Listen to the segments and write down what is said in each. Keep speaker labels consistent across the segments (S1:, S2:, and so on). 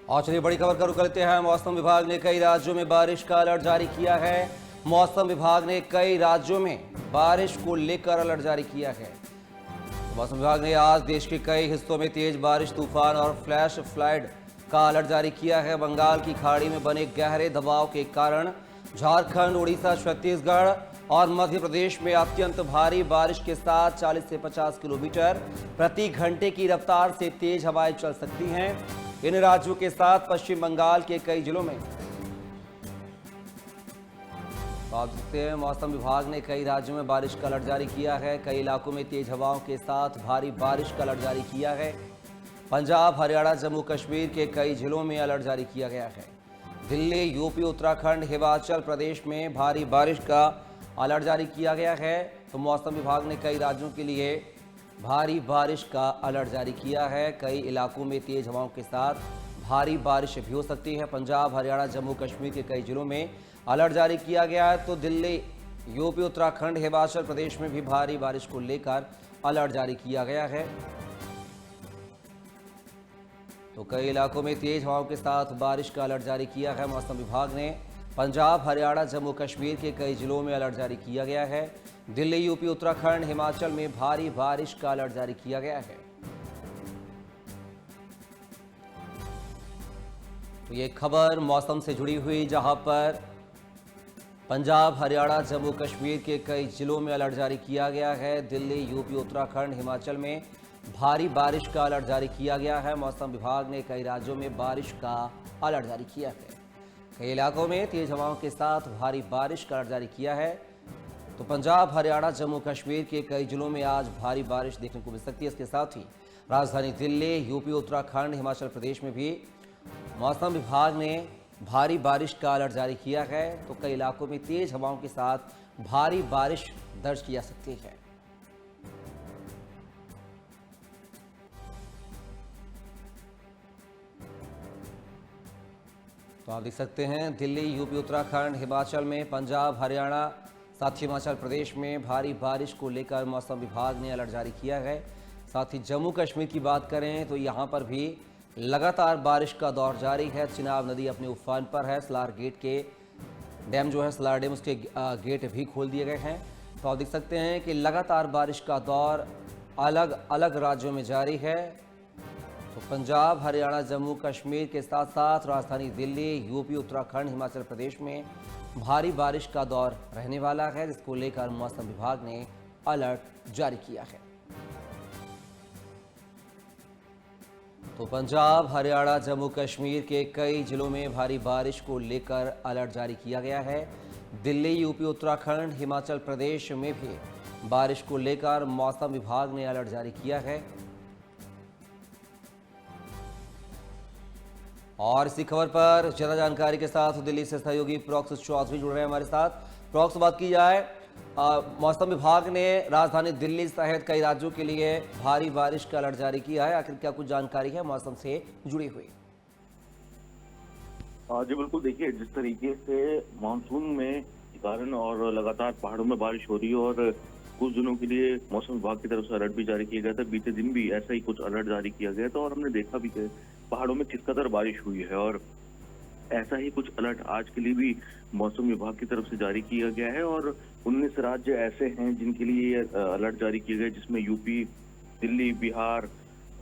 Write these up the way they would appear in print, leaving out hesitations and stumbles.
S1: और चलिए बड़ी खबर का रुख करते हैं। मौसम विभाग ने कई राज्यों में बारिश का अलर्ट जारी किया है। मौसम विभाग ने कई राज्यों में बारिश को लेकर अलर्ट जारी किया है। मौसम विभाग ने आज देश के कई हिस्सों में तेज बारिश, तूफान और फ्लैश फ्लड का अलर्ट जारी किया है। बंगाल की खाड़ी में बने गहरे दबाव के कारण झारखंड, उड़ीसा, छत्तीसगढ़ और मध्य प्रदेश में अत्यंत भारी बारिश के साथ 40 से 50 किलोमीटर प्रति घंटे की रफ्तार से तेज हवाएं चल सकती हैं। इन राज्यों के साथ पश्चिम बंगाल के कई जिलों में आप देखते हैं मौसम विभाग ने कई राज्यों में बारिश का अलर्ट जारी किया है। कई इलाकों में तेज हवाओं के साथ भारी बारिश का अलर्ट जारी किया है। पंजाब, हरियाणा, जम्मू कश्मीर के कई जिलों में अलर्ट जारी किया गया है। दिल्ली, यूपी, उत्तराखंड, हिमाचल प्रदेश में भारी बारिश का अलर्ट जारी किया गया है। तो मौसम विभाग ने कई राज्यों के लिए भारी बारिश का अलर्ट जारी किया है। कई इलाकों में तेज हवाओं के साथ भारी बारिश भी हो सकती है। पंजाब, हरियाणा, जम्मू कश्मीर के कई जिलों में अलर्ट जारी किया गया है। तो दिल्ली, यूपी, उत्तराखंड, हिमाचल प्रदेश में भी भारी बारिश को लेकर अलर्ट जारी किया गया है। तो कई इलाकों में तेज हवाओं के साथ बारिश का अलर्ट जारी किया है मौसम विभाग ने। पंजाब, हरियाणा, जम्मू कश्मीर के कई जिलों में अलर्ट जारी किया गया है। दिल्ली, यूपी, उत्तराखंड, हिमाचल में भारी बारिश का अलर्ट जारी किया गया है। तो ये खबर मौसम से जुड़ी हुई, जहां पर पंजाब, हरियाणा, जम्मू कश्मीर के कई जिलों में अलर्ट जारी किया गया है। दिल्ली, यूपी, उत्तराखंड, हिमाचल में भारी बारिश का अलर्ट जारी किया गया है। मौसम विभाग ने कई राज्यों में बारिश का अलर्ट जारी किया है। कई इलाकों में तेज हवाओं के साथ भारी बारिश का अलर्ट जारी किया है। तो पंजाब, हरियाणा, जम्मू कश्मीर के कई जिलों में आज भारी बारिश देखने को मिल सकती है। इसके साथ ही राजधानी दिल्ली, यूपी, उत्तराखंड, हिमाचल प्रदेश में भी मौसम विभाग ने भारी बारिश का अलर्ट जारी किया है। तो कई इलाकों में तेज हवाओं के साथ भारी बारिश दर्ज की जा सकती है। तो आप देख सकते हैं दिल्ली, यूपी, उत्तराखंड, हिमाचल में, पंजाब, हरियाणा, साथ ही हिमाचल प्रदेश में भारी बारिश को लेकर मौसम विभाग ने अलर्ट जारी किया है। साथ ही जम्मू कश्मीर की बात करें तो यहाँ पर भी लगातार बारिश का दौर जारी है। चिनाब नदी अपने उफान पर है। सलार गेट के डैम जो है, सलार डैम, उसके गेट भी खोल दिए गए हैं। तो आप देख सकते हैं कि लगातार बारिश का दौर अलग अलग राज्यों में जारी है। तो पंजाब, हरियाणा, जम्मू कश्मीर के साथ साथ राजधानी दिल्ली, यूपी, उत्तराखंड, हिमाचल प्रदेश में भारी बारिश का दौर रहने वाला है, जिसको लेकर मौसम विभाग ने अलर्ट जारी किया है। तो पंजाब, हरियाणा, जम्मू कश्मीर के कई जिलों में भारी बारिश को लेकर अलर्ट जारी किया गया है। दिल्ली, यूपी, उत्तराखंड, हिमाचल प्रदेश में भी बारिश को लेकर मौसम विभाग ने अलर्ट जारी किया है। और इसी खबर पर ज्यादा जानकारी के साथ दिल्ली से सहयोगी प्रॉक्स चौधरी जुड़ रहे हैं हमारे साथ। प्रॉक्स, बात की जाए, मौसम विभाग ने राजधानी दिल्ली सहित कई राज्यों के लिए भारी बारिश का अलर्ट जारी किया है। आखिर क्या कुछ जानकारी है मौसम से जुड़ी हुई?
S2: जी बिल्कुल, देखिए जिस तरीके से मानसून में कारण और लगातार पहाड़ों में बारिश हो रही है और कुछ दिनों के लिए मौसम विभाग की तरफ से अलर्ट भी जारी किया गया था। बीते दिन भी ऐसा ही कुछ अलर्ट जारी किया गया था और हमने देखा भी कि पहाड़ों में किस कदर बारिश हुई है। और ऐसा ही कुछ अलर्ट आज के लिए भी मौसम विभाग की तरफ से जारी किया गया है। और 19 राज्य ऐसे हैं जिनके लिए अलर्ट जारी किए गए, जिसमें यूपी, दिल्ली, बिहार,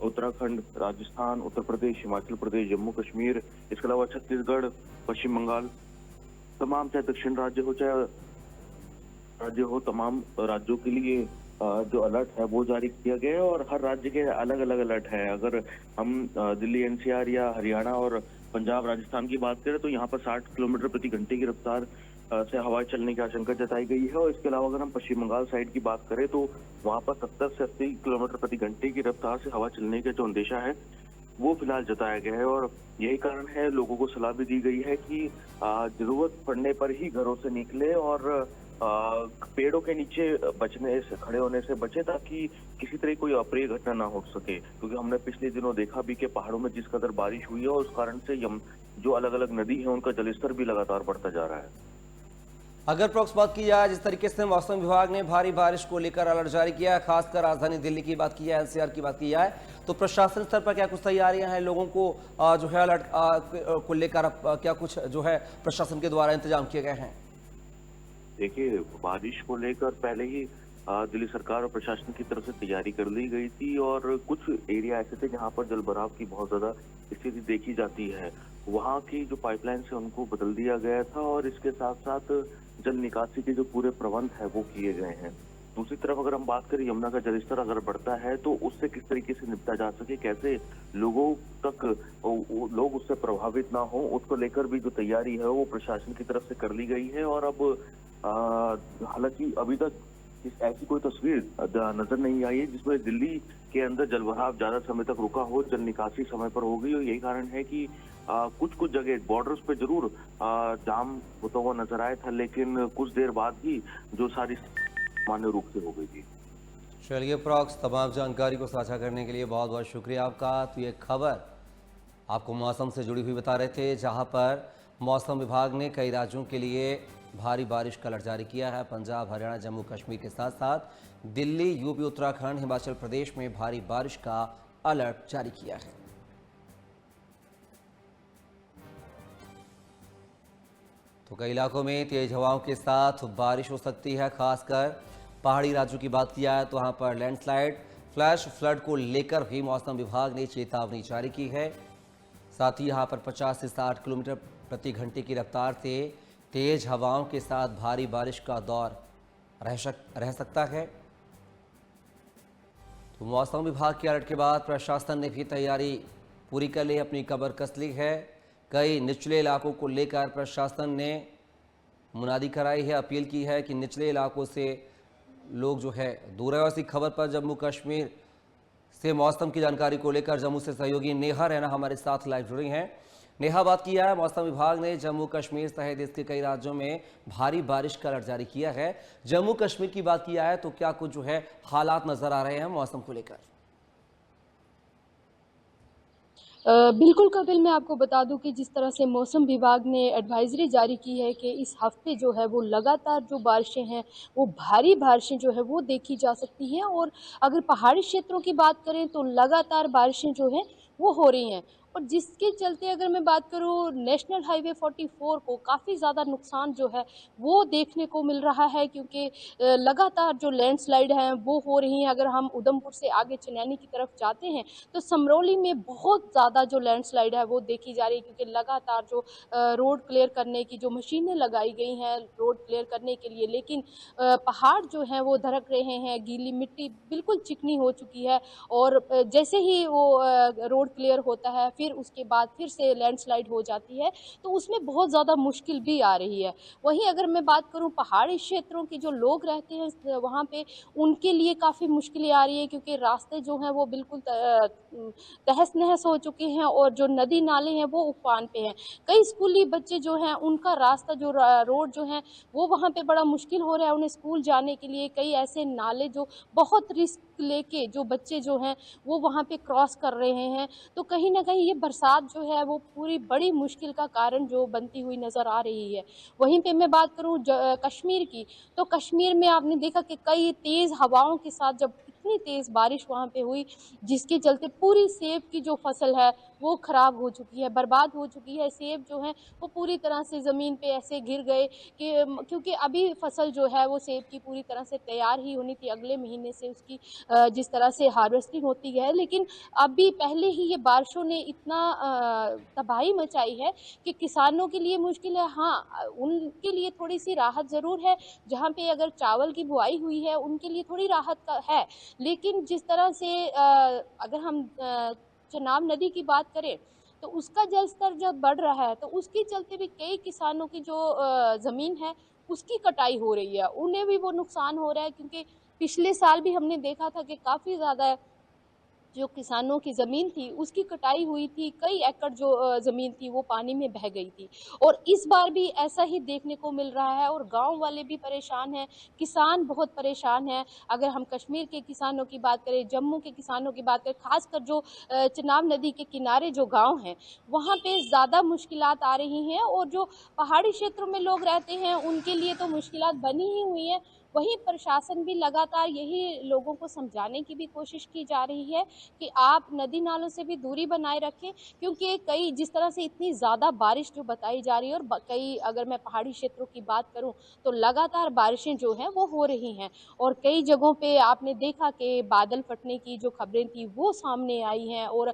S2: उत्तराखंड, राजस्थान, उत्तर प्रदेश, हिमाचल प्रदेश, जम्मू कश्मीर, इसके अलावा छत्तीसगढ़, पश्चिम बंगाल, तमाम चाहे दक्षिण राज्य हो, तमाम राज्यों के लिए जो अलर्ट है वो जारी किया गया है। और हर राज्य के अलग अलग अलर्ट है। अगर हम दिल्ली एनसीआर या हरियाणा और पंजाब, राजस्थान की बात करें तो यहाँ पर 60 किलोमीटर प्रति घंटे की रफ्तार से हवाएं चलने की आशंका जताई गई है। और इसके अलावा अगर हम पश्चिम बंगाल साइड की बात करें तो वहाँ पर 70 से 80 किलोमीटर प्रति घंटे की रफ्तार से हवा चलने का जो अंदेशा है वो फिलहाल जताया गया है। और यही कारण है, लोगों को सलाह भी दी गई है कि जरूरत पड़ने पर ही घरों से निकले और पेड़ों के नीचे बचने से, खड़े होने से बचे, ताकि किसी तरह कोई अप्रिय घटना ना हो सके। क्योंकि हमने पिछले दिनों देखा भी कि पहाड़ों में जिस कदर बारिश हुई है और उस कारण से जो अलग अलग नदी है उनका जलस्तर भी लगातार बढ़ता जा रहा है।
S1: अगर प्रोक्स बात की जाए, जिस तरीके से मौसम विभाग ने भारी बारिश को लेकर अलर्ट जारी किया है, खासकर राजधानी दिल्ली की बात की जाए, एनसीआर की बात की जाए, तो प्रशासन स्तर पर क्या कुछ तैयारियां हैं लोगों को जो है अलर्ट को लेकर क्या कुछ जो है प्रशासन के द्वारा इंतजाम किए गए हैं?
S2: देखिए, बारिश को लेकर पहले ही दिल्ली सरकार और प्रशासन की तरफ से तैयारी कर ली गई थी और कुछ एरिया ऐसे थे जहां पर जलभराव की बहुत ज्यादा स्थिति देखी जाती है। वहां की जो पाइपलाइन है उनको बदल दिया गया था और इसके साथ साथ जल निकासी के जो पूरे प्रबंध है वो किए गए हैं। दूसरी तरफ अगर हम बात करें, यमुना का जलस्तर अगर बढ़ता है तो उससे किस तरीके से निपटा जा सके, कैसे लोगों तक लोग उससे प्रभावित ना हो, उसको लेकर भी जो तैयारी है वो प्रशासन की तरफ से कर ली गई है। और अब हालांकि अभी तक ऐसी कोई तस्वीर नजर नहीं आई है जिसमें दिल्ली के अंदर जलभराव ज्यादा समय तक रुका हो, जल निकासी समय पर हो गई। और यही कारण है कि कुछ कुछ जगह बॉर्डर्स पे जरूर जाम होता हुआ नजर आया था, लेकिन कुछ देर बाद ही जो सारी सामान्य रूप से हो गई थी।
S1: चलिए प्रॉक्स, तमाम जानकारी को साझा करने के लिए बहुत बहुत शुक्रिया आपका। तो ये खबर आपको मौसम से जुड़ी हुई बता रहे थे, जहां पर मौसम विभाग ने कई राज्यों के लिए भारी बारिश का अलर्ट जारी किया है। पंजाब, हरियाणा, जम्मू कश्मीर के साथ साथ दिल्ली, यूपी, उत्तराखंड, हिमाचल प्रदेश में भारी बारिश का अलर्ट जारी किया है। तो कई इलाकों में तेज हवाओं के साथ बारिश हो सकती है। खासकर पहाड़ी राज्यों की बात किया है तो वहां पर लैंडस्लाइड, फ्लैश फ्लड को लेकर भी मौसम विभाग ने चेतावनी जारी की है। साथ ही यहां पर 50 से 60 किलोमीटर प्रति घंटे की रफ्तार से तेज हवाओं के साथ भारी बारिश का दौर रह सकता है। तो मौसम विभाग के अलर्ट के बाद प्रशासन ने भी तैयारी पूरी कर ली, अपनी कमर कस ली है। कई निचले इलाकों को लेकर प्रशासन ने मुनादी कराई है, अपील की है कि निचले इलाकों से लोग जो है दूर रहे। इसी खबर पर जम्मू कश्मीर से मौसम की जानकारी को लेकर जम्मू से सहयोगी नेहा रैना हमारे साथ लाइव जुड़ी हैं। नेहा, बात किया है, मौसम विभाग ने जम्मू कश्मीर सहित देश के कई राज्यों में भारी बारिश का अलर्ट जारी किया है। जम्मू कश्मीर की बात किया है तो क्या कुछ जो है हालात नजर आ रहे हैं मौसम को लेकर?
S3: बिल्कुल कपिल, मैं आपको बता दूं कि जिस तरह से मौसम विभाग ने एडवाइजरी जारी की है कि इस हफ्ते जो है वो लगातार जो बारिशें हैं वो भारी बारिशें जो है वो देखी जा सकती हैं। और अगर पहाड़ी क्षेत्रों की बात करें तो लगातार बारिशें जो हैं वो हो रही हैं। और जिसके चलते अगर मैं बात करूं, नेशनल हाईवे 44 को काफ़ी ज़्यादा नुकसान जो है वो देखने को मिल रहा है, क्योंकि लगातार जो लैंडस्लाइड हैं वो हो रही हैं। अगर हम उधमपुर से आगे चनैनी की तरफ जाते हैं तो समरौली में बहुत ज़्यादा जो लैंडस्लाइड है वो देखी जा रही है, क्योंकि लगातार जो रोड क्लियर करने की जो मशीनें लगाई गई हैं रोड क्लियर करने के लिए, लेकिन पहाड़ जो हैं वो धड़क रहे हैं, गीली मिट्टी बिल्कुल चिकनी हो चुकी है। और जैसे ही वो रोड क्लियर होता है फिर उसके बाद फिर से लैंडस्लाइड हो जाती है, तो उसमें बहुत ज़्यादा मुश्किल भी आ रही है। वहीं अगर मैं बात करूं पहाड़ी क्षेत्रों के जो लोग रहते हैं वहाँ पे, उनके लिए काफ़ी मुश्किलें आ रही है, क्योंकि रास्ते जो हैं वो बिल्कुल तहस नहस हो चुके हैं और जो नदी नाले हैं वो उफान पे हैं। कई स्कूली बच्चे जो हैं उनका रास्ता जो रोड जो है वो वहाँ पे बड़ा मुश्किल हो रहा है उन्हें स्कूल जाने के लिए। कई ऐसे नाले जो बहुत रिस्क लेके जो बच्चे जो हैं वो वहाँ पे क्रॉस कर रहे हैं। तो कहीं ना कहीं ये बरसात जो है वो पूरी बड़ी मुश्किल का कारण जो बनती हुई नज़र आ रही है। वहीं पे मैं बात करूँ कश्मीर की, तो कश्मीर में आपने देखा कि कई तेज़ हवाओं के साथ जब इतनी तेज़ बारिश वहाँ पे हुई, जिसके चलते पूरी सेब की जो फसल है वो ख़राब हो चुकी है, बर्बाद हो चुकी है। सेब जो हैं वो पूरी तरह से ज़मीन पे ऐसे गिर गए कि क्योंकि अभी फसल जो है वो सेब की पूरी तरह से तैयार ही होनी थी, अगले महीने से उसकी जिस तरह से हार्वेस्टिंग होती है, लेकिन अभी पहले ही ये बारिशों ने इतना तबाही मचाई है कि किसानों के लिए मुश्किल है। हाँ, उनके लिए थोड़ी सी राहत ज़रूर है, जहाँ पे अगर चावल की बुआई हुई है उनके लिए थोड़ी राहत का है। लेकिन जिस तरह से अगर हम चनाब नदी की बात करें तो उसका जल स्तर जब बढ़ रहा है तो उसके चलते भी कई किसानों की जो ज़मीन है उसकी कटाई हो रही है, उन्हें भी वो नुकसान हो रहा है। क्योंकि पिछले साल भी हमने देखा था कि काफ़ी ज़्यादा जो किसानों की ज़मीन थी उसकी कटाई हुई थी, कई एकड़ जो ज़मीन थी वो पानी में बह गई थी। और इस बार भी ऐसा ही देखने को मिल रहा है और गाँव वाले भी परेशान हैं, किसान बहुत परेशान हैं। अगर हम कश्मीर के किसानों की बात करें, जम्मू के किसानों की बात करें, ख़ासकर जो चिनाब नदी के किनारे जो गाँव हैं, वहाँ पे ज़्यादा मुश्किलात आ रही हैं और जो पहाड़ी क्षेत्रों में लोग रहते हैं, उनके लिए तो मुश्किलात बनी ही हुई हैं। वहीं प्रशासन भी लगातार यही लोगों को समझाने की भी कोशिश की जा रही है कि आप नदी नालों से भी दूरी बनाए रखें, क्योंकि कई जिस तरह से इतनी ज़्यादा बारिश जो बताई जा रही है और कई अगर मैं पहाड़ी क्षेत्रों की बात करूं तो लगातार बारिशें जो हैं वो हो रही हैं और कई जगहों पे आपने देखा कि बादल फटने की जो खबरें थी वो सामने आई हैं और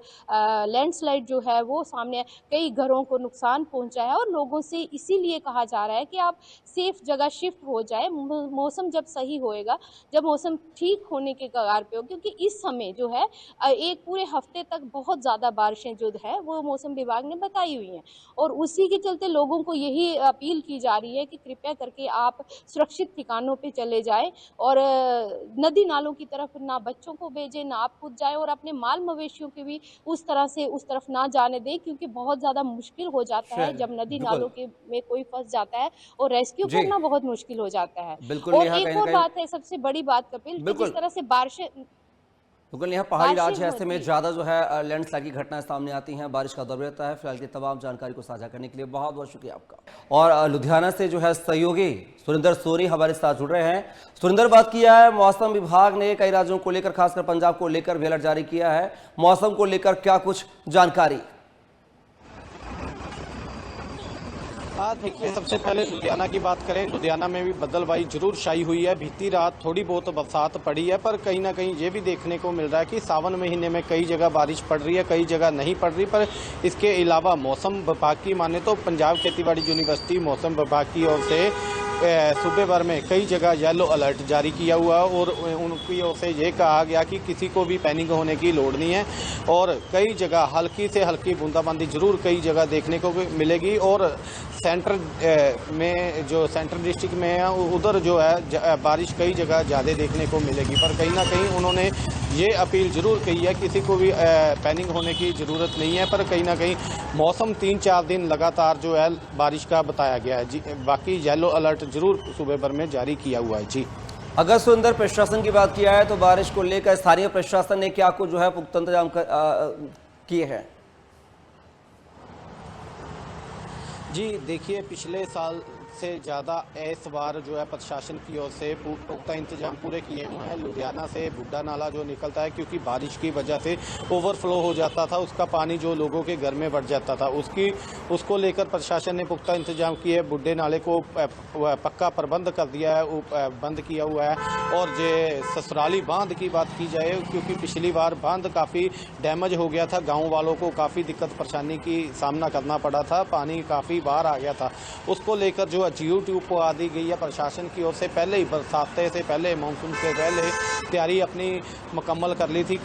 S3: लैंडस्लाइड जो है वो सामने कई घरों को नुकसान पहुंचा है और लोगों से इसीलिए कहा जा रहा है कि आप सेफ जगह शिफ्ट हो जाए। मौसम जब सही होएगा, जब मौसम ठीक होने के कगार पे हो, क्योंकि इस समय जो है एक पूरे हफ्ते तक बहुत ज़्यादा बारिशें जो है वो मौसम विभाग ने बताई हुई हैं और उसी के चलते लोगों को यही अपील की जा रही है कि कृपया करके आप सुरक्षित ठिकानों पे चले जाएं और नदी नालों की तरफ ना बच्चों को भेजें, ना आप खुद जाएं और अपने माल मवेशियों के भी उस तरह से उस तरफ ना जाने दें, क्योंकि बहुत ज़्यादा मुश्किल हो जाता है
S1: चलिए,
S3: जब नदी नालों
S1: बिल्कुल।
S3: के में कोई फंस जाता है और रेस्क्यू
S1: जी,
S3: करना बहुत मुश्किल हो जाता है।
S1: बिल्कुल
S3: और
S1: नेहा, कहीं
S3: एक
S1: न
S3: और
S1: कहीं
S3: बात है, सबसे बड़ी बात कपिल, कि जिस
S1: बिल्कुल।
S3: तरह से
S1: बिल्कुल यहाँ पहाड़ी
S3: बारिशें
S1: राज्य है, ऐसे में
S3: होती।
S1: ज़्यादा जो है लैंडस्लाइड की घटनाएं सामने आती हैं, बारिश का दौर रहता है। फिलहाल की तमाम जानकारी को साझा करने के लिए बहुत बहुत शुक्रिया आपका। और लुधियाना से जो है सहयोगी सुरेंद्र सोनी हमारे साथ जुड़ रहे हैं। सुरेंद्र, बात किया है मौसम विभाग ने कई राज्यों को लेकर, खासकर पंजाब को लेकर भी अलर्ट जारी किया है। मौसम को लेकर क्या कुछ जानकारी?
S4: हाँ, देखिए, सबसे पहले लुधियाना की बात करें। लुधियाना में भी बदलवाई जरूर छाई हुई है। बीती रात थोड़ी बहुत बरसात पड़ी है, पर कहीं ना कहीं ये भी देखने को मिल रहा है कि सावन महीने में कई जगह बारिश पड़ रही है, कई जगह नहीं पड़ रही। पर इसके अलावा मौसम विभाग की माने तो पंजाब खेतीबाड़ी यूनिवर्सिटी मौसम विभाग की ओर से सूबे भर में कई जगह येलो अलर्ट जारी किया हुआ है और उनकी ओर से ये कहा गया कि किसी को भी पैनिक होने की लोड़ नहीं है और कई जगह हल्की से हल्की बूंदाबांदी जरूर कई जगह देखने को मिलेगी। और सेंटर में जो सेंट्रल डिस्ट्रिक्ट में है उधर जो है बारिश कई जगह ज़्यादा देखने को मिलेगी। पर कहीं ना कहीं उन्होंने ये अपील जरूर की है, किसी को भी पैनिक होने की ज़रूरत नहीं है। पर कहीं ना कहीं मौसम 3-4 दिन लगातार जो है बारिश का बताया गया है जी। बाकी येलो अलर्ट जरूर सूबे भर में जारी किया हुआ है जी।
S1: अगर सुरेंद्र प्रशासन की बात किया है तो बारिश को लेकर स्थानीय प्रशासन ने क्या कुछ जो है पुख्ता इंतजाम किए हैं?
S4: जी देखिए, पिछले साल से ज़्यादा इस बार जो है प्रशासन की ओर से पुख्ता इंतजाम पूरे किए हुए हैं। लुधियाना से बुड्ढा नाला जो निकलता है, क्योंकि बारिश की वजह से ओवरफ्लो हो जाता था, उसका पानी जो लोगों के घर में बढ़ जाता था, उसको लेकर प्रशासन ने पुख्ता इंतजाम किए। बुड्ढे नाले को पक्का प्रबंध कर दिया है, बंद किया हुआ है। और जे ससुराली बांध की बात की जाए, क्योंकि पिछली बार बांध काफ़ी डैमेज हो गया था, गाँव वालों को काफ़ी दिक्कत परेशानी की सामना करना पड़ा था, पानी काफ़ी बाहर आ गया था। उसको लेकर जो GU-ट्यूब को आ दी गई है प्रशासन की ओर से। पहले ही बरसात से पहले, मानसून से पहले तैयारी अपनी मुकम्मल कर ली थी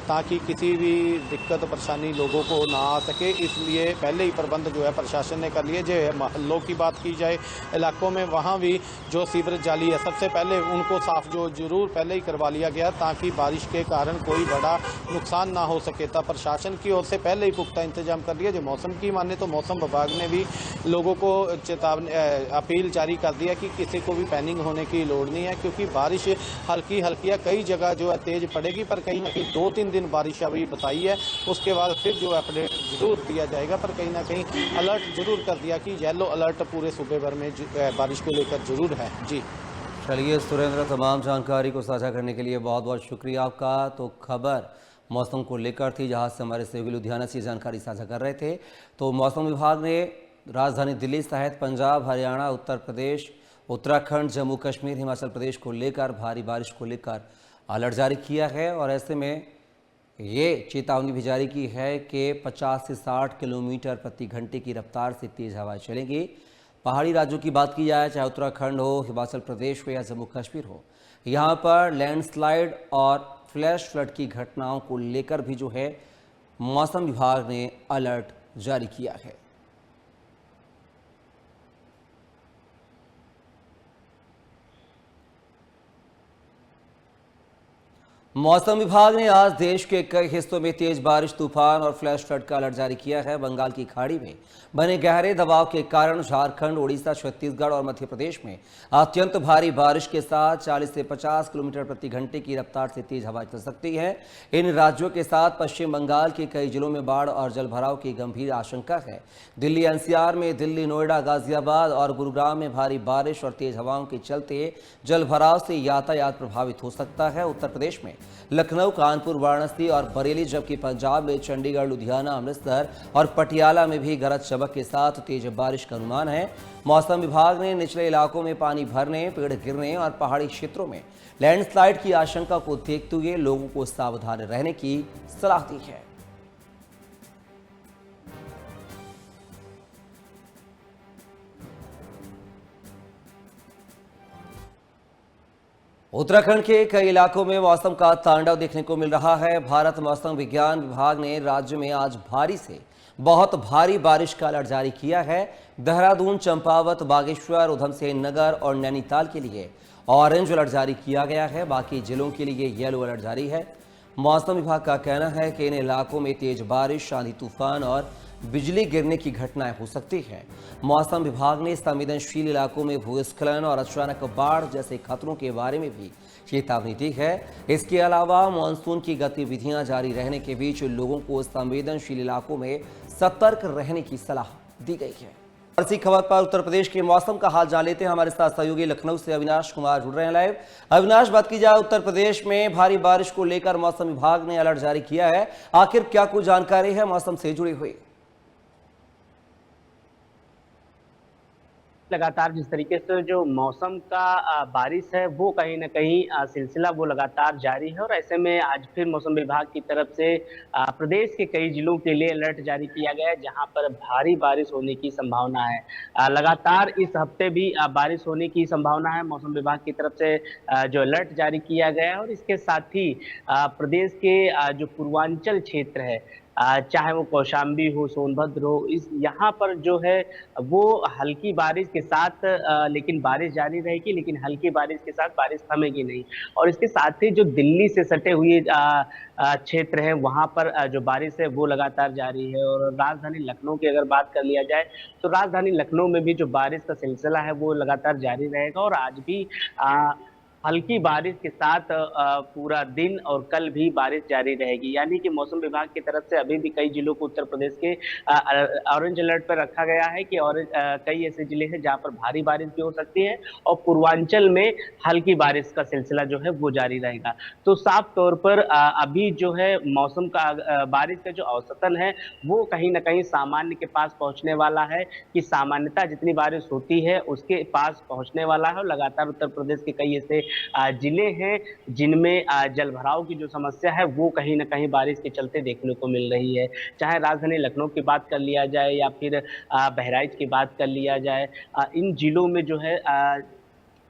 S4: ताकि किसी भी दिक्कत परेशानी लोगों को ना आ सके। इसलिए पहले ही प्रबंध जो है प्रशासन ने कर लिए। जो महल्लों की बात की जाए, इलाकों में वहाँ भी जो सीवरेज जाली है, सबसे पहले उनको साफ जो जरूर पहले ही करवा लिया गया ताकि बारिश के कारण कोई बड़ा नुकसान ना हो सके। तब प्रशासन की ओर से पहले ही पुख्ता इंतजाम कर लिया। जो मौसम की माने तो मौसम विभाग ने भी लोगों को चेतावनी अपील जारी कर दिया कि किसी को भी पैनिक होने की लोड़ नहीं है, क्योंकि बारिश हल्की हल्की है, कई जगह जो है तेज पड़ेगी। पर कहीं ना कहीं 2-3 दिन बारिश अभी बताई है, उसके बाद फिर जो अपडेट जरूर दिया जाएगा। पर कहीं ना कहीं अलर्ट जरूर कर दिया कि येलो अलर्ट पूरे सूबे भर में बारिश को लेकर जरूर है जी।
S1: चलिए सुरेंद्र, तमाम जानकारी को साझा करने के लिए बहुत बहुत शुक्रिया आपका। तो खबर मौसम को लेकर थी, जहां से हमारे सहयोगी लुधियाना से जानकारी साझा कर रहे थे। तो मौसम विभाग ने राजधानी दिल्ली सहित पंजाब, हरियाणा, उत्तर प्रदेश, उत्तराखंड, जम्मू कश्मीर, हिमाचल प्रदेश को लेकर भारी बारिश को लेकर अलर्ट जारी किया है और ऐसे में ये चेतावनी भी जारी की है कि 50 से 60 किलोमीटर प्रति घंटे की रफ्तार से तेज हवाएं चलेंगी। पहाड़ी राज्यों की बात की जाए, चाहे उत्तराखंड हो, हिमाचल प्रदेश हो या जम्मू कश्मीर हो, यहाँ पर लैंडस्लाइड और फ्लैश फ्लड की घटनाओं को लेकर भी जो है मौसम विभाग ने अलर्ट जारी किया है। मौसम विभाग ने आज देश के कई हिस्सों में तेज बारिश, तूफान और फ्लैश फ्लड का अलर्ट जारी किया है। बंगाल की खाड़ी में बने गहरे दबाव के कारण झारखंड, उड़ीसा, छत्तीसगढ़ और मध्य प्रदेश में अत्यंत भारी बारिश के साथ 40 से 50 किलोमीटर प्रति घंटे की रफ्तार से तेज हवाएं चल सकती हैं। इन राज्यों के साथ पश्चिम बंगाल के कई जिलों में बाढ़ और जलभराव की गंभीर आशंका है। दिल्ली एनसीआर में दिल्ली, नोएडा, गाजियाबाद और गुरुग्राम में भारी बारिश और तेज हवाओं के चलते जलभराव से यातायात प्रभावित हो सकता है। उत्तर प्रदेश में लखनऊ, कानपुर, वाराणसी और बरेली, जबकि पंजाब में चंडीगढ़, लुधियाना, अमृतसर और पटियाला में भी गरज चमक के साथ तेज बारिश का अनुमान है। मौसम विभाग ने निचले इलाकों में पानी भरने, पेड़ गिरने और पहाड़ी क्षेत्रों में लैंडस्लाइड की आशंका को देखते हुए लोगों को सावधान रहने की सलाह दी है। उत्तराखंड के कई इलाकों में मौसम का तांडव देखने को मिल रहा है। भारत मौसम विज्ञान विभाग ने राज्य में आज भारी से बहुत भारी बारिश का अलर्ट जारी किया है। देहरादून, चंपावत, बागेश्वर, उधमसिंह नगर और नैनीताल के लिए ऑरेंज अलर्ट जारी किया गया है। बाकी जिलों के लिए येलो अलर्ट जारी है। मौसम विभाग का कहना है कि इन इलाकों में तेज बारिश, आंधी तूफान और बिजली गिरने की घटनाएं हो सकती हैं। मौसम विभाग ने संवेदनशील इलाकों में भूस्खलन और अचानक बाढ़ जैसे खतरों के बारे में भी चेतावनी दी है। इसके अलावा मानसून की गतिविधियां जारी रहने के बीच लोगों को संवेदनशील इलाकों में सतर्क रहने की सलाह दी गई है। इसी खबर पर उत्तर प्रदेश के मौसम का हाल जान लेते हैं। हमारे साथ सहयोगी लखनऊ से अविनाश कुमार जुड़ रहे हैं लाइव। अविनाश, बात की जाए उत्तर प्रदेश में भारी बारिश को लेकर मौसम विभाग ने अलर्ट जारी किया है। आखिर क्या कुछ जानकारी है मौसम से जुड़ी हुई?
S5: लगातार जिस तरीके से जो मौसम का बारिश है वो कहीं ना कहीं सिलसिला वो लगातार जारी है और ऐसे में आज फिर मौसम विभाग की तरफ से प्रदेश के कई जिलों के लिए अलर्ट जारी किया गया है जहां पर भारी बारिश होने की संभावना है। लगातार इस हफ्ते भी बारिश होने की संभावना है। मौसम विभाग की तरफ से जो अलर्ट जारी किया गया है और इसके साथ ही प्रदेश के जो पूर्वांचल क्षेत्र है, चाहे वो कौशाम्बी हो, सोनभद्र हो, इस यहाँ पर जो है वो हल्की बारिश के साथ लेकिन बारिश जारी रहेगी, लेकिन हल्की बारिश के साथ बारिश थमेगी नहीं। और इसके साथ ही जो दिल्ली से सटे हुए क्षेत्र हैं वहाँ पर जो बारिश है वो लगातार जारी है। और राजधानी लखनऊ की अगर बात कर लिया जाए तो राजधानी लखनऊ में भी जो बारिश का सिलसिला है वो लगातार जारी रहेगा और आज भी हल्की बारिश के साथ पूरा दिन और कल भी बारिश जारी रहेगी। यानी कि मौसम विभाग की तरफ से अभी भी कई जिलों को उत्तर प्रदेश के ऑरेंज अलर्ट पर रखा गया है कि कई ऐसे जिले हैं जहां पर भारी बारिश भी हो सकती है और पूर्वांचल में हल्की बारिश का सिलसिला जो है वो जारी रहेगा। तो साफ तौर पर अभी जो है मौसम का बारिश का जो औसतन है वो कहीं ना कहीं सामान्य के पास पहुंचने वाला है कि सामान्यता जितनी बारिश होती है उसके पास पहुंचने वाला है। और लगातार उत्तर प्रदेश के कई ऐसे जिले हैं जिनमें जलभराव की जो समस्या है वो कहीं ना कहीं बारिश के चलते देखने को मिल रही है। चाहे राजधानी लखनऊ की बात कर लिया जाए या फिर बहराइच की बात कर लिया जाए, इन जिलों में जो है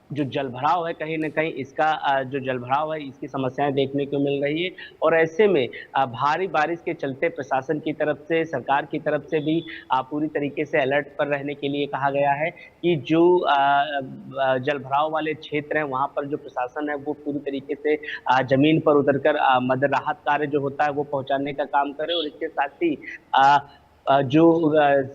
S5: जो जलभराव है कहीं ना कहीं इसका जो जलभराव है इसकी समस्याएं देखने को मिल रही है। और ऐसे में भारी बारिश के चलते प्रशासन की तरफ से, सरकार की तरफ से भी पूरी तरीके से अलर्ट पर रहने के लिए कहा गया है कि जो जलभराव वाले क्षेत्र हैं वहां पर जो प्रशासन है वो पूरी तरीके से जमीन पर उतरकर मदद राहत कार्य जो होता है वो पहुंचाने का काम करे। और इसके साथ ही जो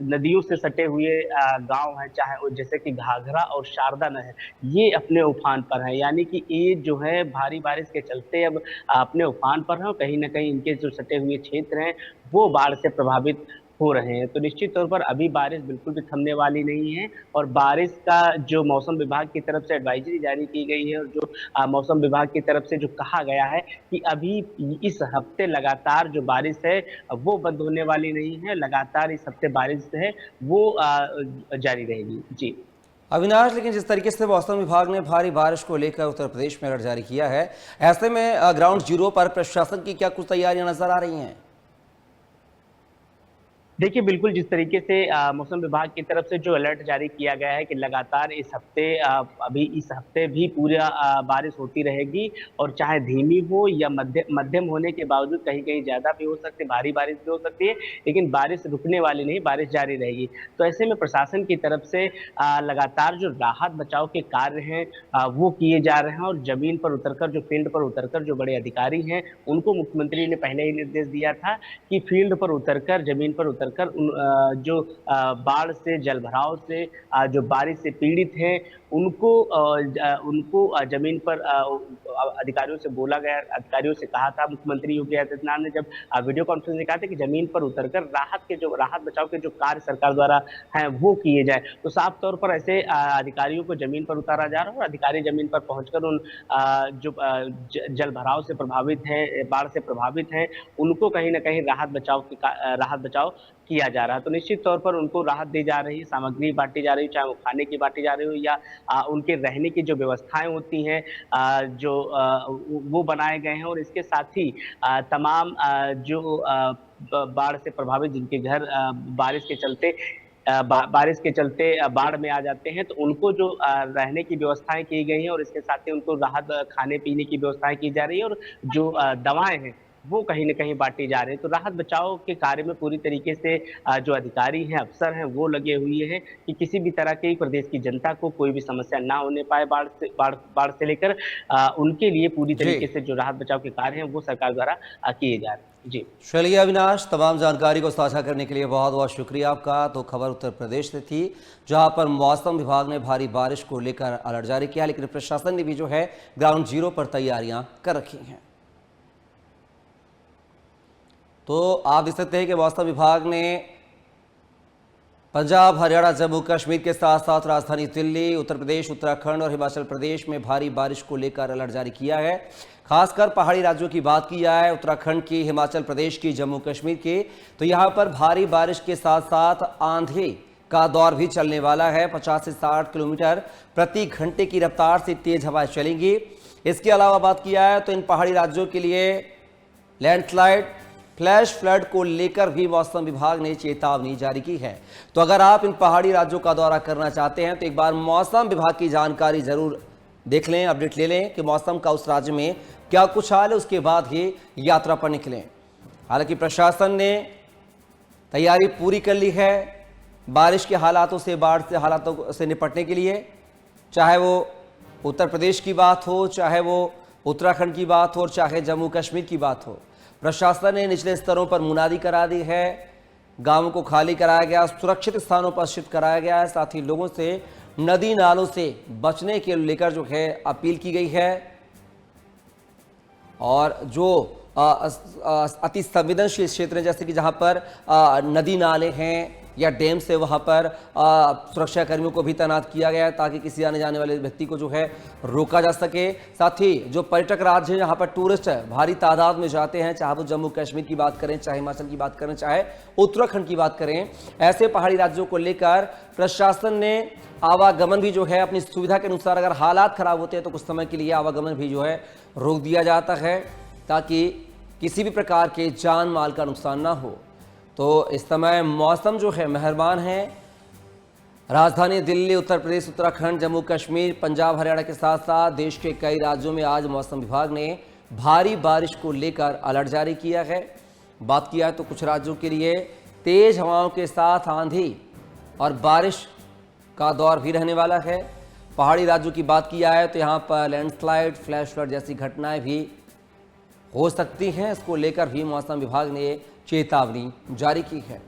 S5: नदियों से सटे हुए गांव हैं, चाहे वो जैसे कि घाघरा और शारदा नहर, ये अपने उफान पर हैं। यानी कि ये जो है भारी बारिश के चलते अब अपने उफान पर हैं और कहीं ना कहीं इनके जो सटे हुए क्षेत्र हैं वो बाढ़ से प्रभावित हो रहे हैं। तो निश्चित तौर पर अभी बारिश बिल्कुल भी थमने वाली नहीं है और बारिश का जो मौसम विभाग की तरफ से एडवाइजरी जारी की गई है और जो मौसम विभाग की तरफ से जो कहा गया है कि अभी इस हफ्ते लगातार जो बारिश है वो बंद होने वाली नहीं है। लगातार इस हफ्ते बारिश है वो जारी रहेगी। जी
S1: अविनाश, लेकिन जिस तरीके से मौसम विभाग ने भारी बारिश को लेकर उत्तर प्रदेश में अलर्ट जारी किया है, ऐसे में ग्राउंड जीरो पर प्रशासन की क्या कुछ तैयारियां नजर आ रही हैं?
S5: देखिए, बिल्कुल जिस तरीके से मौसम विभाग की तरफ से जो अलर्ट जारी किया गया है कि लगातार इस हफ्ते अभी इस हफ्ते भी पूरा बारिश होती रहेगी, और चाहे धीमी हो या मध्यम होने के बावजूद कहीं-कहीं ज़्यादा भी हो सकती है, भारी बारिश भी हो सकती है, लेकिन बारिश रुकने वाली नहीं, बारिश जारी रहेगी। तो ऐसे में प्रशासन की तरफ से लगातार जो राहत बचाव के कार्य हैं वो किए जा रहे हैं, और ज़मीन पर उतरकर, जो फील्ड पर उतरकर जो बड़े अधिकारी हैं, उनको मुख्यमंत्री ने पहले ही निर्देश दिया था कि फील्ड पर उतरकर, जमीन पर उतरकर जो बाढ़ से, जलभराव से, जो बारिश से पीड़ित हैं, उनको जमीन पर अधिकारियों से बोला गया, अधिकारियों से कहा था। मुख्यमंत्री योगी आदित्यनाथ ने जब वीडियो कॉन्फ्रेंस में कहा था कि जमीन पर उतरकर राहत बचाव के जो कार्य सरकार द्वारा हैं वो किए जाए, तो साफ तौर पर ऐसे अधिकारियों को जमीन पर उतारा जा रहा है, और अधिकारी जमीन पर पहुंचकर उन जो जल भराव से प्रभावित हैं, बाढ़ से प्रभावित हैं, उनको कहीं ना कहीं राहत बचाव किया जा रहा है। तो निश्चित तौर पर उनको राहत दी जा रही है, सामग्री बांटी जा रही है, चाहे वो खाने की बांटी जा रही हो या उनके रहने की जो व्यवस्थाएं होती हैं वो बनाए गए हैं, और इसके साथ ही तमाम जो बाढ़ से प्रभावित जिनके घर बारिश के चलते बाढ़ में आ जाते हैं, तो उनको जो रहने की व्यवस्थाएं की गई हैं, और इसके साथ ही उनको राहत खाने पीने की व्यवस्थाएं की जा रही है, और जो दवाएं हैं वो कहीं न कहीं बांटी जा रही है। तो राहत बचाव के कार्य में पूरी तरीके से जो अधिकारी हैं, अफसर हैं, वो लगे हुए हैं कि किसी भी तरह की प्रदेश की जनता को कोई भी समस्या ना होने पाए बाढ़ से लेकर उनके लिए पूरी तरीके से जो राहत बचाव के कार्य हैं वो सरकार द्वारा किए जा रहे हैं। जी,
S1: चलिए अविनाश, तमाम जानकारी को साझा करने के लिए बहुत बहुत शुक्रिया आपका। तो खबर उत्तर प्रदेश से थी, जहां पर मौसम विभाग ने भारी बारिश को लेकर अलर्ट जारी किया, लेकिन प्रशासन ने भी जो है ग्राउंड जीरो पर तैयारियां कर रखी हैं। तो आप देख सकते हैं कि मौसम विभाग ने पंजाब, हरियाणा, जम्मू कश्मीर के साथ साथ राजधानी दिल्ली, उत्तर प्रदेश, उत्तराखंड और हिमाचल प्रदेश में भारी बारिश को लेकर अलर्ट जारी किया है। खासकर पहाड़ी राज्यों की बात की जाए, उत्तराखंड की, हिमाचल प्रदेश की, जम्मू कश्मीर की, तो यहाँ पर भारी बारिश के साथ साथ आंधी का दौर भी चलने वाला है। 50 से 60 किलोमीटर प्रति घंटे की रफ्तार से तेज हवाएं चलेंगी। इसके अलावा बात किया है तो इन पहाड़ी राज्यों के लिए लैंडस्लाइड, फ्लैश फ्लड को लेकर भी मौसम विभाग ने चेतावनी जारी की है। तो अगर आप इन पहाड़ी राज्यों का दौरा करना चाहते हैं तो एक बार मौसम विभाग की जानकारी जरूर देख लें, अपडेट ले लें कि मौसम का उस राज्य में क्या कुछ हाल है, उसके बाद ही यात्रा पर निकलें। हालांकि प्रशासन ने तैयारी पूरी कर ली है बारिश के हालातों से, बाढ़ से हालातों से निपटने के लिए, चाहे वो उत्तर प्रदेश की बात हो, चाहे वो उत्तराखंड की बात हो, और चाहे जम्मू कश्मीर की बात हो। प्रशासन ने निचले स्तरों पर मुनादी करा दी है, गांवों को खाली कराया गया, सुरक्षित स्थानों पर शिफ्ट कराया गया है। साथ ही लोगों से नदी नालों से बचने के लेकर जो है अपील की गई है, और जो अति संवेदनशील क्षेत्र हैं, जैसे कि जहां पर नदी नाले हैं या डैम से, वहां पर सुरक्षा कर्मियों को भी तैनात किया गया है ताकि किसी आने जाने वाले व्यक्ति को जो है रोका जा सके। साथ ही जो पर्यटक राज्य हैं, जहां पर टूरिस्ट भारी तादाद में जाते हैं, चाहे वो जम्मू कश्मीर की बात करें, चाहे हिमाचल की बात करें, चाहे उत्तराखंड की बात करें, ऐसे पहाड़ी राज्यों को लेकर प्रशासन ने आवागमन भी जो है अपनी सुविधा के अनुसार, अगर हालात खराब होते हैं तो कुछ समय के लिए आवागमन भी जो है रोक दिया जाता है ताकि किसी भी प्रकार के जान माल का नुकसान ना हो। तो इस समय मौसम जो है मेहरबान है। राजधानी दिल्ली, उत्तर प्रदेश, उत्तराखंड, जम्मू कश्मीर, पंजाब, हरियाणा के साथ साथ देश के कई राज्यों में आज मौसम विभाग ने भारी बारिश को लेकर अलर्ट जारी किया है। बात किया है तो कुछ राज्यों के लिए तेज हवाओं के साथ आंधी और बारिश का दौर भी रहने वाला है। पहाड़ी राज्यों की बात किया है तो यहाँ पर लैंडस्लाइड, फ्लैश फ्लड जैसी घटनाएं भी हो सकती हैं। इसको लेकर भी मौसम विभाग ने चेतावनी जारी की है।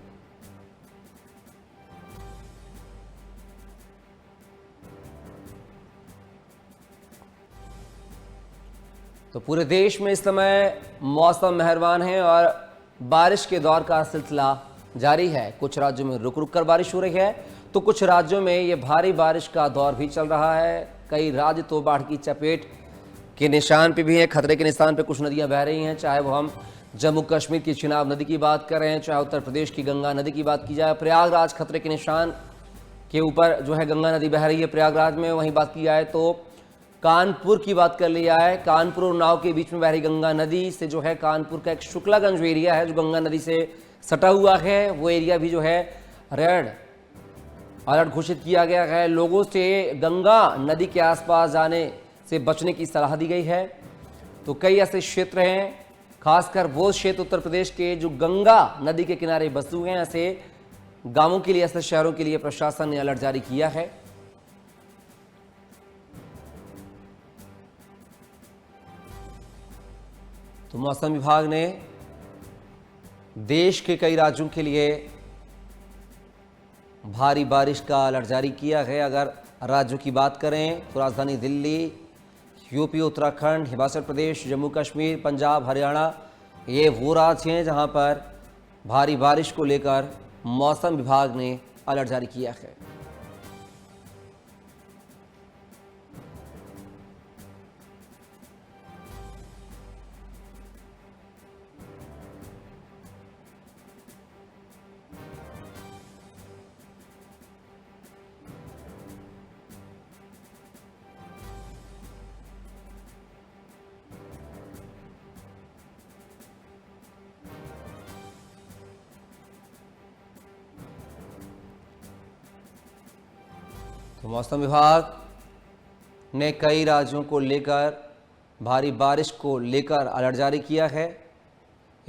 S1: तो पूरे देश में इस समय मौसम मेहरबान है और बारिश के दौर का सिलसिला जारी है। कुछ राज्यों में रुक रुक कर बारिश हो रही है तो कुछ राज्यों में ये भारी बारिश का दौर भी चल रहा है। कई राज्य तो बाढ़ की चपेट के निशान पे भी हैं, खतरे के निशान पे कुछ नदियां बह रही हैं। चाहे वो हम जम्मू कश्मीर की चिनाब नदी की बात करें, चाहे उत्तर प्रदेश की गंगा नदी की बात की जाए। प्रयागराज खतरे के निशान के ऊपर जो है गंगा नदी बह रही है प्रयागराज में। वहीं बात की जाए तो कानपुर की बात कर ली जाए, कानपुर और उन्नाव के बीच में बह रही गंगा नदी से जो है कानपुर का एक शुक्लागंज एरिया है जो गंगा नदी से सटा हुआ है, वो एरिया भी जो है रेड अलर्ट घोषित किया गया है। लोगों से गंगा नदी के आसपास जाने से बचने की सलाह दी गई है। तो कई ऐसे क्षेत्र हैं, खासकर वो क्षेत्र उत्तर प्रदेश के जो गंगा नदी के किनारे बसे हुए हैं, ऐसे गांवों के लिए, ऐसे शहरों के लिए प्रशासन ने अलर्ट जारी किया है। तो मौसम विभाग ने देश के कई राज्यों के लिए भारी बारिश का अलर्ट जारी किया है। अगर राज्यों की बात करें तो राजधानी दिल्ली, यूपी, उत्तराखंड, हिमाचल प्रदेश, जम्मू कश्मीर, पंजाब, हरियाणा, ये वो राज्य हैं जहां पर भारी बारिश को लेकर मौसम विभाग ने अलर्ट जारी किया है। तो मौसम विभाग ने कई राज्यों को लेकर भारी बारिश को लेकर अलर्ट जारी किया है।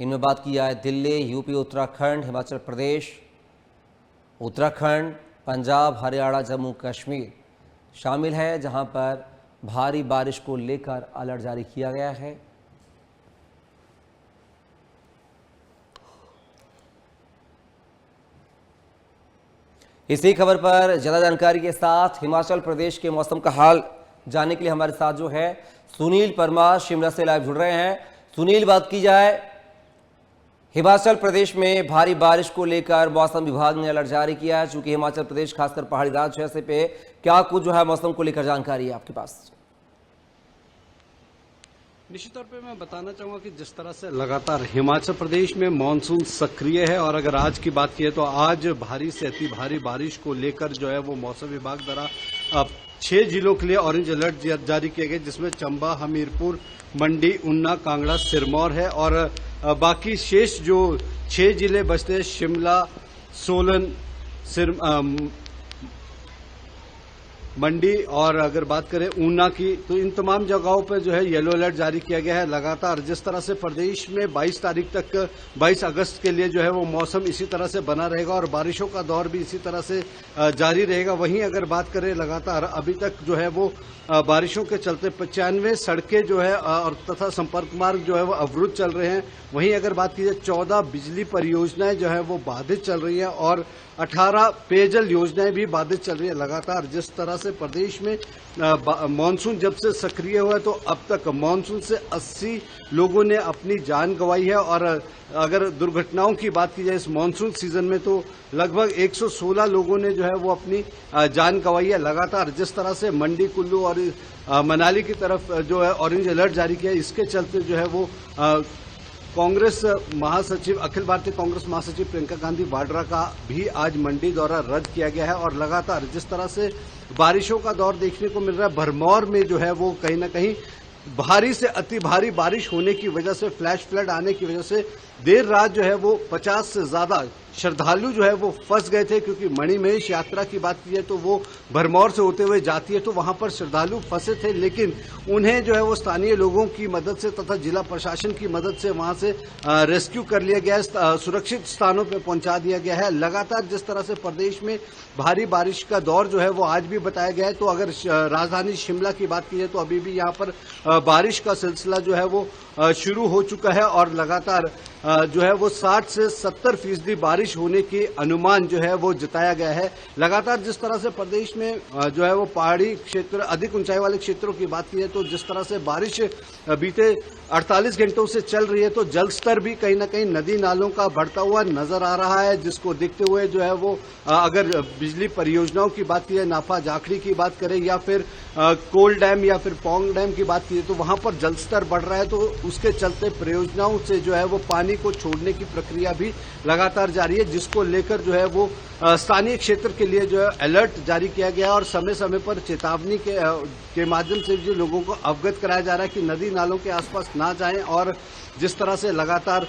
S1: इनमें बात की जाए दिल्ली, यूपी, उत्तराखंड, हिमाचल प्रदेश, उत्तराखंड, पंजाब, हरियाणा, जम्मू कश्मीर शामिल है, जहां पर भारी बारिश को लेकर अलर्ट जारी किया गया है। इसी खबर पर ज़्यादा जानकारी के साथ हिमाचल प्रदेश के मौसम का हाल जानने के लिए हमारे साथ जो है सुनील परमार शिमला से लाइव जुड़ रहे हैं। सुनील, बात की जाए हिमाचल प्रदेश में भारी बारिश को लेकर मौसम विभाग ने अलर्ट जारी किया है। चूंकि हिमाचल प्रदेश खासकर पहाड़ी राज्य है, ऐसे पे क्या कुछ जो है मौसम को लेकर जानकारी है आपके पास?
S6: निश्चित तौर पे मैं बताना चाहूंगा कि जिस तरह से लगातार हिमाचल प्रदेश में मानसून सक्रिय है और अगर आज की बात की तो आज भारी से अति भारी बारिश को लेकर जो है वो मौसम विभाग द्वारा अब 6 जिलों के लिए ऑरेंज अलर्ट जारी किए गए, जिसमें चंबा, हमीरपुर, मंडी, ऊना, कांगड़ा, सिरमौर है और बाकी शेष जो 6 जिले बचते हैं शिमला, सोलन, मंडी और अगर बात करें ऊना की, तो इन तमाम जगहों पर जो है येलो अलर्ट जारी किया गया है। लगातार जिस तरह से प्रदेश में 22 तारीख तक 22 अगस्त के लिए जो है वो मौसम इसी तरह से बना रहेगा और बारिशों का दौर भी इसी तरह से जारी रहेगा। वहीं अगर बात करें लगातार अभी तक जो है वो बारिशों के चलते 95 सड़कें जो है और तथा संपर्क मार्ग जो है वो अवरुद्ध चल रहे हैं। वहीं अगर बात की जाए 14 बिजली परियोजनाएं जो है वो बाधित चल रही हैं और 18 पेयजल योजनाएं भी बाधित चल रही है। लगातार जिस तरह से प्रदेश में मानसून जब से सक्रिय हुआ है तो अब तक मानसून से 80 लोगों ने अपनी जान गंवाई है और अगर दुर्घटनाओं की बात की जाए इस मानसून सीजन में तो लगभग 116 लोगों ने जो है वो अपनी जान गंवाई है। लगातार जिस तरह से मंडी, कुल्लू और मनाली की तरफ जो है ऑरेंज अलर्ट जारी किया है, इसके चलते जो है वो कांग्रेस महासचिव, अखिल भारतीय कांग्रेस महासचिव प्रियंका गांधी वाड्रा का भी आज मंडी दौरा रद्द किया गया है। और लगातार जिस तरह से बारिशों का दौर देखने को मिल रहा है, भरमौर में जो है वो कहीं न कहीं भारी से अति भारी बारिश होने की वजह से, फ्लैश फ्लड आने की वजह से देर रात जो है वो 50 से ज्यादा श्रद्धालु जो है वो फंस गए थे, क्योंकि मणिमहेश यात्रा की बात की है तो वो भरमौर से होते हुए जाती है, तो वहां पर श्रद्धालु फंसे थे। लेकिन उन्हें जो है वो स्थानीय लोगों की मदद से तथा जिला प्रशासन की मदद से वहां से रेस्क्यू कर लिया गया, सुरक्षित स्थानों पर पहुंचा दिया गया है। लगातार जिस तरह से प्रदेश में भारी बारिश का दौर जो है वो आज भी बताया गया है, तो अगर राजधानी शिमला की बात की जाए तो अभी भी यहाँ पर बारिश का सिलसिला जो है वो शुरू हो चुका है और लगातार जो है वो 60 से 70% बारिश होने के अनुमान जो है वो जताया गया है। लगातार जिस तरह से प्रदेश में जो है वो पहाड़ी क्षेत्र, अधिक ऊंचाई वाले क्षेत्रों की बात की है तो जिस तरह से बारिश बीते 48 घंटों से चल रही है तो जल स्तर भी कहीं न कहीं नदी नालों का बढ़ता हुआ नजर आ रहा है, जिसको देखते हुए जो है वो अगर बिजली परियोजनाओं की बात की जाए, नाफा जाखड़ी की बात करें या फिर कोल डैम या फिर पौंग डैम की बात की तो वहां पर जल स्तर बढ़ रहा है, तो उसके चलते परियोजनाओं से जो है वो पानी को छोड़ने की प्रक्रिया भी लगातार जारी है। है, जिसको लेकर जो है वो स्थानीय क्षेत्र के लिए जो है अलर्ट जारी किया गया और समय समय पर चेतावनी के माध्यम से जो लोगों को अवगत कराया जा रहा है कि नदी नालों के आसपास ना जाएं और जिस तरह से लगातार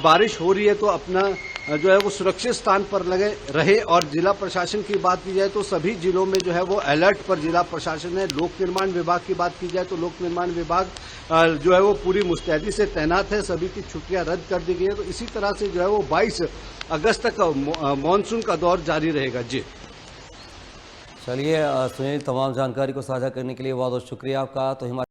S6: बारिश हो रही है तो अपना जो है वो सुरक्षित स्थान पर लगे रहे। और जिला प्रशासन की बात की जाए तो सभी जिलों में जो है वो अलर्ट पर जिला प्रशासन है। लोक निर्माण विभाग की बात की जाए तो लोक निर्माण विभाग जो है वो पूरी मुस्तैदी से तैनात है, सभी की छुट्टियां रद्द कर दी गई है। तो इसी तरह से जो है वो 22 अगस्त तक मानसून का दौर जारी रहेगा। जी
S1: चलिए सुनील, तमाम जानकारी को साझा करने के लिए बहुत बहुत शुक्रिया आपका। तो